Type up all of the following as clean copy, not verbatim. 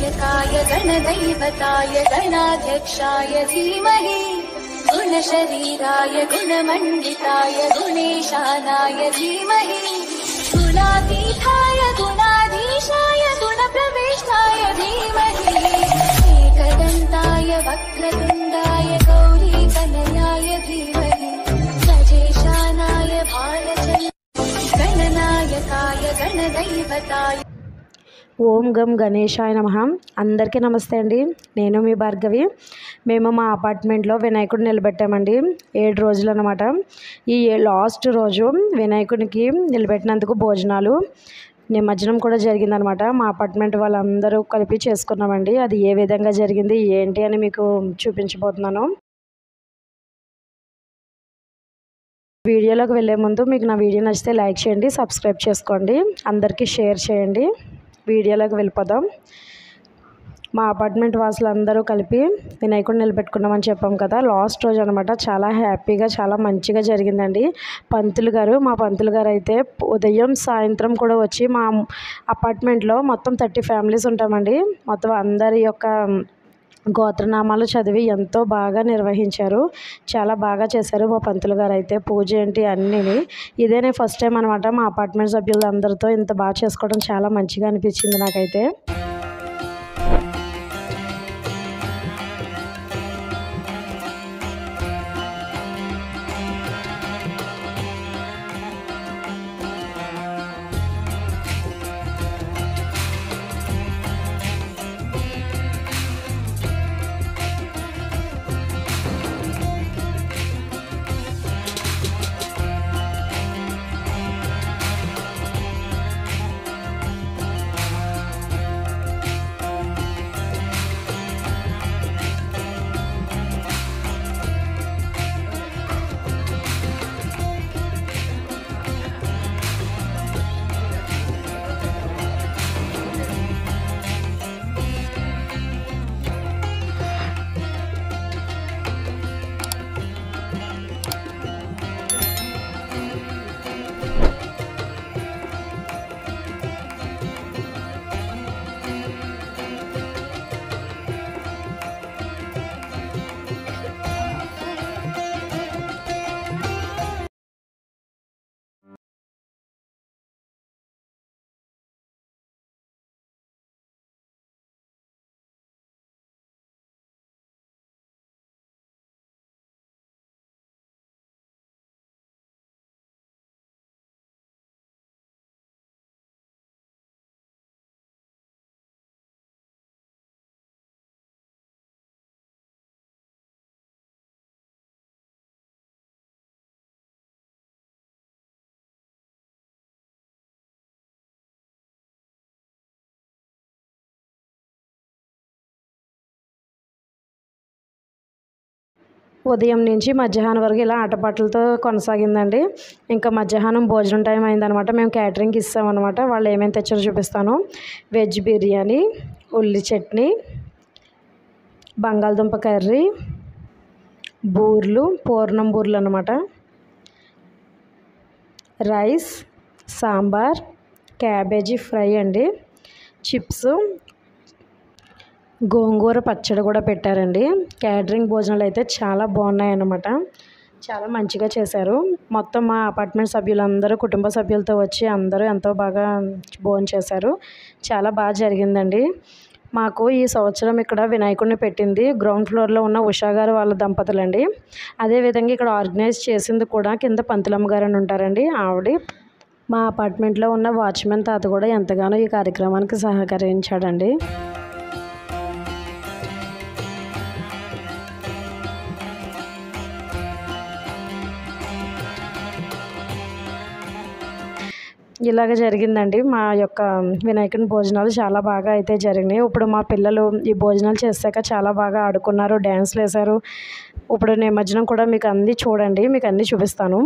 गणनायकाय गणदैवताय गणाध्यक्षाय धीमहि गुणशरीराय गुणमण्डिताय गुणेशानाय धीमहि गुणातीताय गुणाधीशाय गुणप्रविष्टाय धीमहि एकदन्ताय वक्रतुण्डाय गौरीतनयाय धीमहि गजेशानाय भालचन्द्राय गणनायकाय गणदैवताय। ఓం గం గణేశాయ నమః. అందరికీ నమస్తే అండి. నేను మీ భార్గవి. మేము మా అపార్ట్మెంట్లో వినాయకుడిని నిలబెట్టామండి. 7 రోజులు అన్నమాట. ఈ లాస్ట్ రోజు వినాయకుడికి నిలబెట్టినందుకు భోజనాలు నిమజ్జనం కూడా జరిగిందనమాట. మా అపార్ట్మెంట్ వాళ్ళందరూ కలిపి చేసుకున్నామండి. అది ఏ విధంగా జరిగింది ఏంటి అని మీకు చూపించబోతున్నాను. వీడియోలోకి వెళ్ళే ముందు మీకు నా వీడియో నచ్చితే లైక్ చేయండి, సబ్స్క్రైబ్ చేసుకోండి, అందరికీ షేర్ చేయండి. వీడియోలోకి వెళ్ళిపోదాం. మా అపార్ట్మెంట్ వాసులందరూ కలిపి వినాయకుడిని నిలబెట్టుకున్నామని చెప్పాం కదా, లాస్ట్ రోజు అనమాట. చాలా హ్యాపీగా చాలా మంచిగా జరిగిందండి. మా పంతులు గారు అయితే ఉదయం సాయంత్రం కూడా వచ్చి మా అపార్ట్మెంట్లో మొత్తం 30 ఫ్యామిలీస్ ఉంటామండి. మొత్తం అందరి యొక్క గోత్రనామాలు చదివి ఎంతో బాగా నిర్వహించారు. చాలా బాగా చేశారు మా పంతులు గారు అయితే. పూజ ఏంటి అన్నీ ఇదే నేను ఫస్ట్ టైం అనమాట మా అపార్ట్మెంట్ సభ్యులందరితో ఇంత బాగా చేసుకోవడం చాలా మంచిగా అనిపించింది నాకైతే. ఉదయం నుంచి మధ్యాహ్నం వరకు ఇలా ఆటపాటలతో కొనసాగిందండి. ఇంకా మధ్యాహ్నం భోజనం టైం అయిందనమాట. మేము క్యాటరింగ్కి ఇస్తామన్నమాట. వాళ్ళు ఏమేమి తెచ్చారో చూపిస్తాను. వెజ్ బిర్యానీ, ఉల్లి చట్నీ, బంగాళదుంప కర్రీ, బూర్లు, పూర్ణం బూర్లు అన్నమాట, రైస్, సాంబార్, క్యాబేజీ ఫ్రై అండి, చిప్స్, గోంగూర పచ్చడి కూడా పెట్టారండి. క్యాటరింగ్ భోజనాలు అయితే చాలా బాగున్నాయి అన్నమాట. చాలా మంచిగా చేశారు. మొత్తం మా అపార్ట్మెంట్ సభ్యులందరూ కుటుంబ సభ్యులతో వచ్చి అందరూ ఎంతో బాగా భోజనం చేశారు. చాలా బాగా జరిగిందండి. మాకు ఈ సంవత్సరం ఇక్కడ వినాయకుడిని పెట్టింది గ్రౌండ్ ఫ్లోర్లో ఉన్న ఉషా గారు వాళ్ళ దంపతులండి. అదేవిధంగా ఇక్కడ ఆర్గనైజ్ చేసింది కూడా కింద పంతులమ్మ గారు అని ఉంటారండి. ఆవిడ మా అపార్ట్మెంట్లో ఉన్న వాచ్మెన్ తాత కూడా ఎంతగానో ఈ కార్యక్రమానికి సహకరించాడండి. ఇలాగ జరిగిందండి మా యొక్క వినాయకుని భోజనాలు. చాలా బాగా అయితే జరిగినాయి. ఇప్పుడు మా పిల్లలు ఈ భోజనాలు చేశాక చాలా బాగా ఆడుకున్నారు, డ్యాన్స్లు వేశారు. ఇప్పుడు నిమజ్జనం కూడా మీకు అన్నీ చూడండి, మీకు అన్నీ చూపిస్తాను.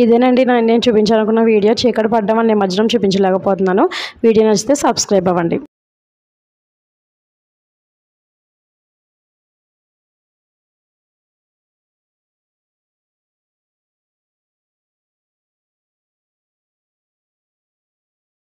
ఇదేనండి నేను చూపించాలనుకున్న వీడియో. చీకటి పడ్డం వల్ల నిమజ్జనం చూపించలేకపోతున్నాను. వీడియో నచ్చితే సబ్స్క్రైబ్ అవ్వండి.